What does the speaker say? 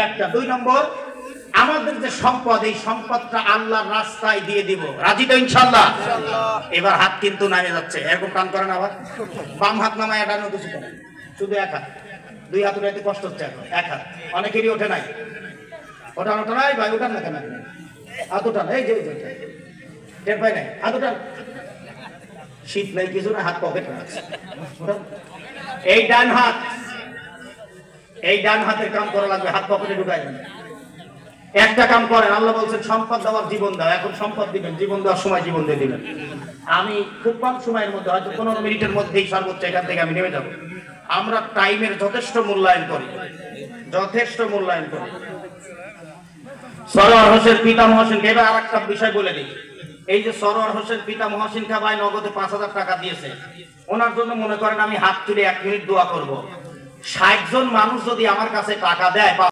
একটা। 2 নম্বর, আমাদের যে সম্পদ, এই সম্পদটা আল্লাহর রাস্তায় দিয়ে দিব। রাজি তো ইনশাআল্লাহ? এবার হাত কিন্তু নামে যাচ্ছে, এরকম কাম করেন আবার। বাম হাত নামায় ডান কিছু করেন, শুধু এক হাত। 2 হাত উঠাইতে কষ্ট হচ্ছে এখন, এক হাত। অনেকেরই ওঠে নাই, ওটা নাই ভাই, ওঠান না কেন? হাত উঠান, এই যে টের পাই নাই, হাত উঠান। শীত নাই কিছু না, হাত পকেটে রাখছে। এই ডান হাত, এই ডান হাতের কাম করা লাগবে, হাত পকেটে ঢুকাই দেন। একটা কাম করেন, আল্লাহ বলছেন সম্পদ দেওয়ার জীবন দাও। এখন সম্পদ দিবেন, জীবন দেওয়ার সময় জীবন দিয়ে দিবেন। আমি খুব কম সময়ের মধ্যে, হয়তো 15 মিনিটের মধ্যেই সর্বোচ্চ এখান থেকে আমি নেমে যাব। আমরা টাইমের যথেষ্ট মূল্যায়ন করি, যথেষ্ট মূল্যায়ন করি। সরোয়ার হোসেন পিতা মহসিনকে, এবার আর একটা বিষয় বলে দিই। এই যে সরোয়ার হোসেন পিতা মহসিন ভাই নগদে 5000 টাকা দিয়েছে, ওনার জন্য মনে করেন আমি হাত তুলে 1 মিনিট দোয়া করব। 60 জন মানুষ যদি আমার কাছে টাকা দেয়